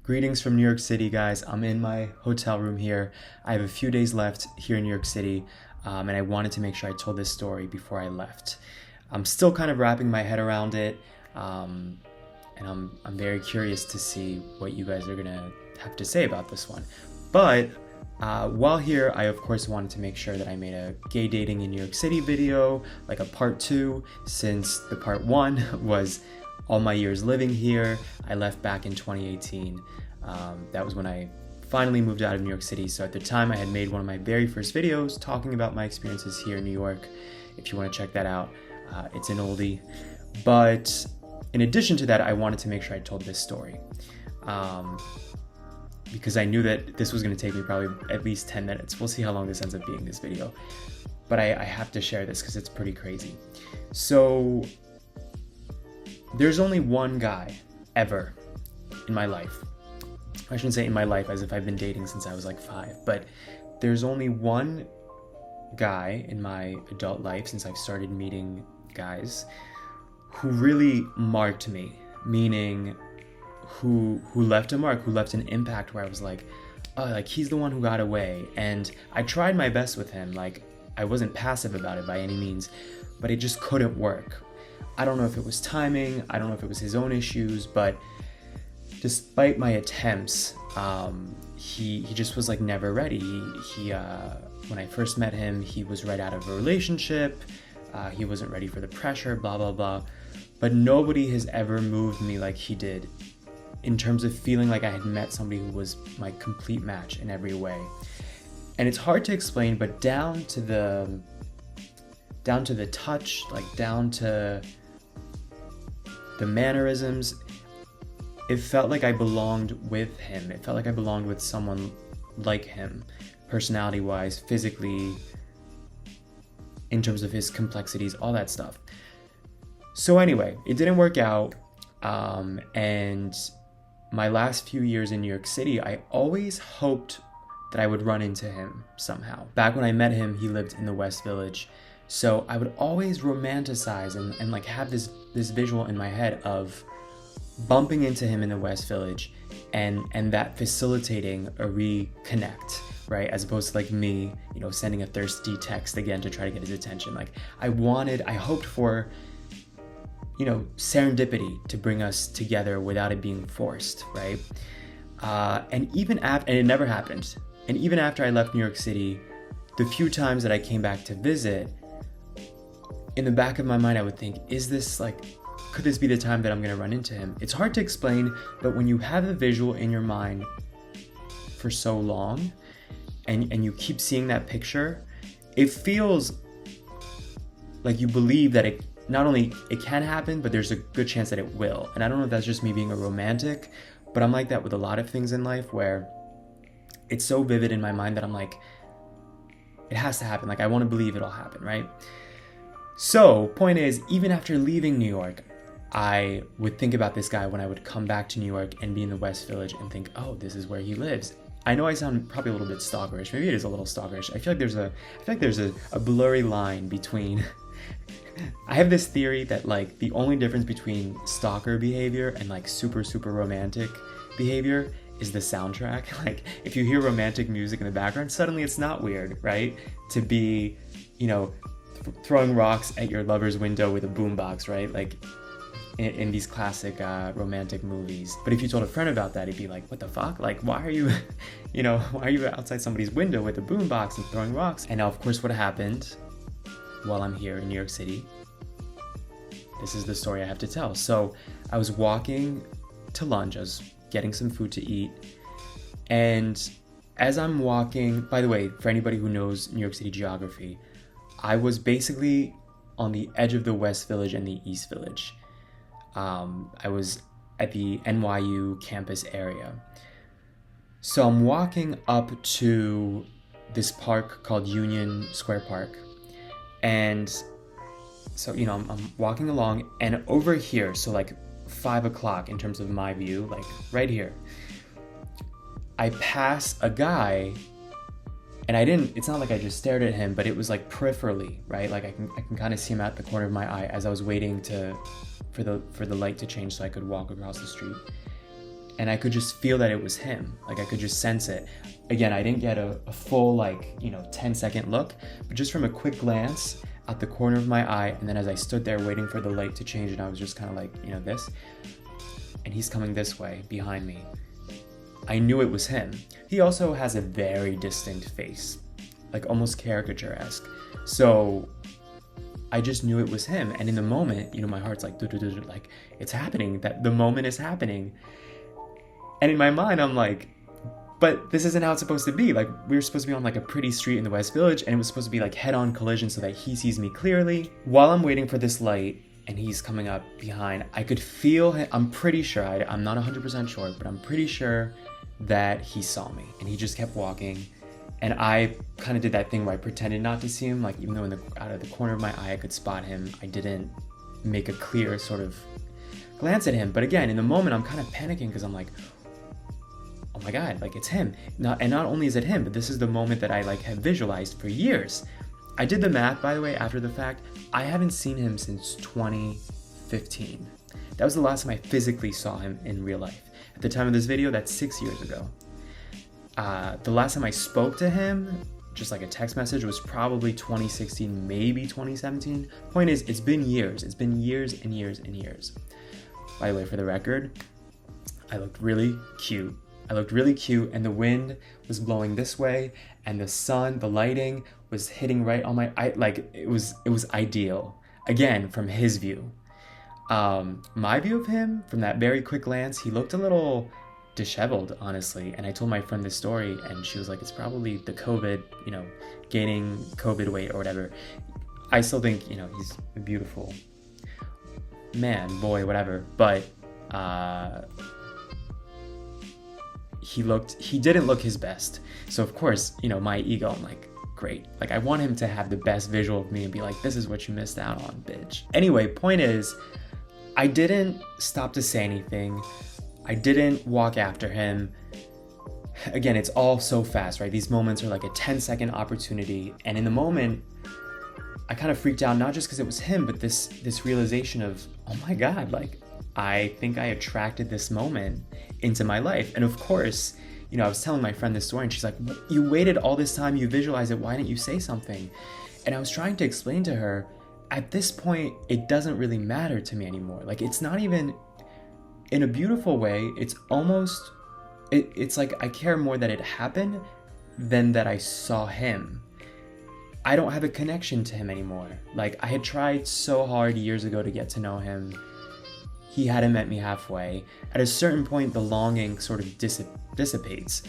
Greetings from New York City, guys. I'm in my hotel room here. I have a few days left here in New York City, and I wanted to make sure I told this story before I left. I'm still kind of wrapping my head around it, and I'm very curious to see what you guys are gonna have to say about this one. But while here, I of course wanted to make sure that I made a gay dating in New York City video, like a part 2, since the part 1 was all my years living here. I left back in 2018. That was when I finally moved out of New York City. So at the time I had made one of my very first videos talking about my experiences here in New York. If you want to check that out, it's an oldie. But in addition to that, I wanted to make sure I told this story. Because I knew that this was going to take me probably at least 10 minutes. We'll see how long this ends up being, this video. But I have to share this because it's pretty crazy. So there's only one guy ever in my life. I shouldn't say in my life as if I've been dating since I was like 5, but there's only one guy in my adult life since I've started meeting guys who really marked me, meaning who left a mark, who left an impact where I was like, oh, like he's the one who got away. And I tried my best with him. Like I wasn't passive about it by any means, but it just couldn't work. I don't know if it was timing, I don't know if it was his own issues, but despite my attempts, he just was like never ready. He when I first met him, he was right out of a relationship. He wasn't ready for the pressure, blah, blah, blah. But nobody has ever moved me like he did in terms of feeling like I had met somebody who was my complete match in every way. And it's hard to explain, but down to the touch, like down to the mannerisms, it felt like I belonged with him. It felt like I belonged with someone like him, personality-wise, physically, in terms of his complexities, all that stuff. So anyway, it didn't work out, and my last few years in New York City, I always hoped that I would run into him somehow. Back when I met him, he lived in the West Village, so I would always romanticize and like have this visual in my head of bumping into him in the West Village and that facilitating a reconnect, right? As opposed to like me, sending a thirsty text again to try to get his attention. Like I hoped for, serendipity to bring us together without it being forced, right? And it never happened. And even after I left New York City, the few times that I came back to visit, in the back of my mind, I would think, could this be the time that I'm gonna run into him? It's hard to explain, but when you have a visual in your mind for so long and you keep seeing that picture, it feels like you believe that it not only it can happen, but there's a good chance that it will. And I don't know if that's just me being a romantic, but I'm like that with a lot of things in life where it's so vivid in my mind that I'm like, it has to happen. Like I want to believe it'll happen, right? So point is, even after leaving New York, I would think about this guy when I would come back to New York and be in the West Village and think, oh, this is where he lives. I know I sound probably a little bit stalkerish. Maybe it is a little stalkerish. I feel like there's a blurry line between I have this theory that like the only difference between stalker behavior and like super, super romantic behavior is the soundtrack. Like if you hear romantic music in the background, suddenly it's not weird, right? To be, throwing rocks at your lover's window with a boombox, right? Like in these classic romantic movies. But if you told a friend about that, he'd be like, what the fuck? Like, why are you, why are you outside somebody's window with a boombox and throwing rocks? And now, of course, what happened while I'm here in New York City, this is the story I have to tell. So I was walking to lunch, I was getting some food to eat, and as I'm walking, by the way, for anybody who knows New York City geography, I was basically on the edge of the West Village and the East Village. I was at the NYU campus area. So I'm walking up to this park called Union Square Park. And so, I'm walking along, and over here, so like 5 o'clock in terms of my view, like right here, I pass a guy, and it's not like I just stared at him, but it was like peripherally, right? Like I can kind of see him at the corner of my eye as I was waiting for the light to change so I could walk across the street. and I could just feel that it was him. Like I could just sense it. Again, I didn't get a full 10-second look, but just from a quick glance at the corner of my eye, and then as I stood there waiting for the light to change, and I was just kind of like, this, and he's coming this way behind me. I knew it was him. He also has a very distinct face, like almost caricature-esque. So I just knew it was him. And in the moment, my heart's like, like it's happening, that the moment is happening. And in my mind, I'm like, but this isn't how it's supposed to be. Like, we were supposed to be on like a pretty street in the West Village, and it was supposed to be like head-on collision so that he sees me clearly. While I'm waiting for this light and he's coming up behind, I could feel him. I'm pretty sure, I'm not 100% sure, but I'm pretty sure that he saw me, and he just kept walking. And I kind of did that thing where I pretended not to see him, like even though out of the corner of my eye I could spot him, I didn't make a clear sort of glance at him. But again, in the moment, I'm kind of panicking because I'm like, oh my God, like it's him. Not only is it him, but this is the moment that I like have visualized for years. I did the math, by the way, after the fact. I haven't seen him since 2015. That was the last time I physically saw him in real life. At the time of this video, that's 6 years ago. The last time I spoke to him, just like a text message, was probably 2016, maybe 2017. Point is, it's been years. It's been years and years and years. By the way, for the record, I looked really cute. And the wind was blowing this way, and the sun, the lighting was hitting right on my eye. Like it was ideal. Again, from his view. My view of him, from that very quick glance, he looked a little disheveled, honestly. And I told my friend this story, and she was like, it's probably the COVID, gaining COVID weight or whatever. I still think, he's a beautiful man, boy, whatever. But he didn't look his best. So of course, my ego, I'm like, great. Like I want him to have the best visual of me and be like, this is what you missed out on, bitch. Anyway, point is, I didn't stop to say anything. I didn't walk after him. Again, it's all so fast, right? These moments are like a 10-second opportunity. And in the moment, I kind of freaked out, not just because it was him, but this realization of, oh my God, like, I think I attracted this moment into my life. And of course, I was telling my friend this story, and she's like, you waited all this time, you visualized it, why didn't you say something? And I was trying to explain to her, at this point, it doesn't really matter to me anymore. Like, it's not even, in a beautiful way, it's almost, it's like I care more that it happened than that I saw him. I don't have a connection to him anymore. Like, I had tried so hard years ago to get to know him. He hadn't met me halfway. At a certain point, the longing sort of dissipates.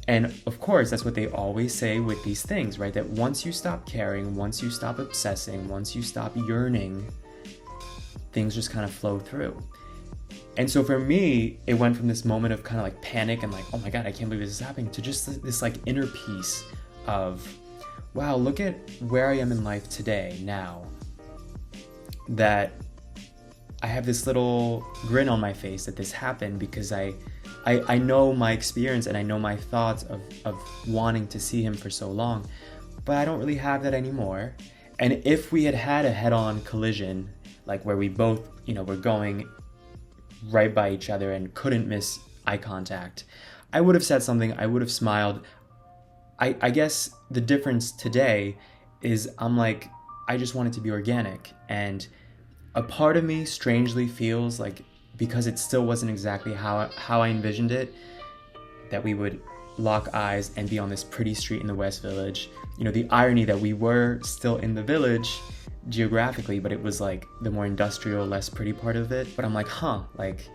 And of course, that's what they always say with these things, right? That once you stop caring, once you stop obsessing, once you stop yearning, things just kind of flow through. And so for me, it went from this moment of kind of like panic and like, oh my God, I can't believe this is happening, to just this like inner peace of, wow, look at where I am in life today, now, that I have this little grin on my face that this happened because I know my experience and I know my thoughts of wanting to see him for so long, but I don't really have that anymore. And if we had a head-on collision, like where we both, were going right by each other and couldn't miss eye contact, I would have said something, I would have smiled. I guess the difference today is I'm like, I just want it to be organic. And a part of me strangely feels like, because it still wasn't exactly how I envisioned it, that we would lock eyes and be on this pretty street in the West Village. The irony that we were still in the village geographically, but it was like the more industrial, less pretty part of it. But I'm like, like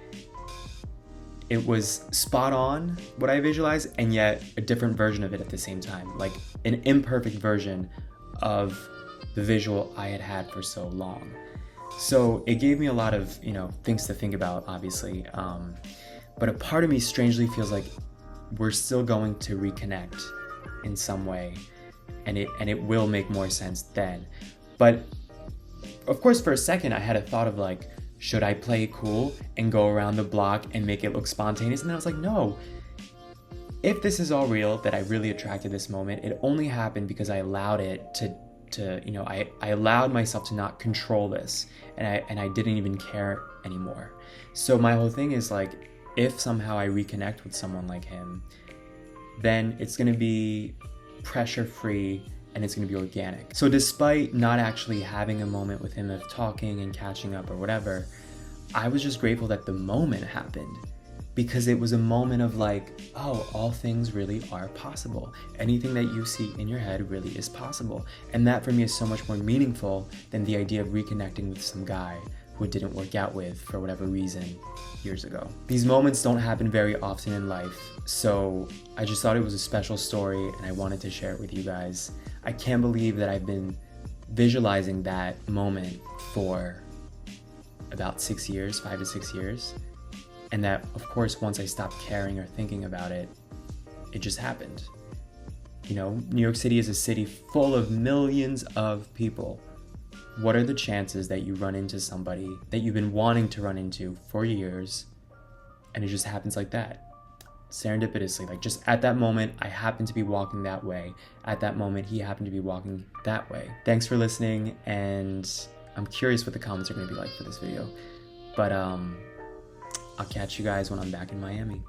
it was spot on what I visualized, and yet a different version of it at the same time, like an imperfect version of the visual I had had for so long. So it gave me a lot of, things to think about, obviously. But a part of me strangely feels like we're still going to reconnect in some way, and it will make more sense then. But of course, for a second, I had a thought of like, should I play it cool and go around the block and make it look spontaneous? And then I was like, no. If this is all real, that I really attracted this moment, it only happened because I allowed it to I allowed myself to not control this, and I didn't even care anymore. So my whole thing is like, if somehow I reconnect with someone like him, then it's going to be pressure-free and it's going to be organic. So despite not actually having a moment with him of talking and catching up or whatever, I was just grateful that the moment happened, because it was a moment of like, oh, all things really are possible. Anything that you see in your head really is possible. And that for me is so much more meaningful than the idea of reconnecting with some guy who it didn't work out with for whatever reason years ago. These moments don't happen very often in life, so I just thought it was a special story and I wanted to share it with you guys. I can't believe that I've been visualizing that moment for about 6 years, 5 to 6 years. And that, of course, once I stopped caring or thinking about it, it just happened. You know, New York City is a city full of millions of people. What are the chances that you run into somebody that you've been wanting to run into for years, and it just happens like that? Serendipitously, like just at that moment, I happened to be walking that way. At that moment, he happened to be walking that way. Thanks for listening, and I'm curious what the comments are going to be like for this video. But I'll catch you guys when I'm back in Miami.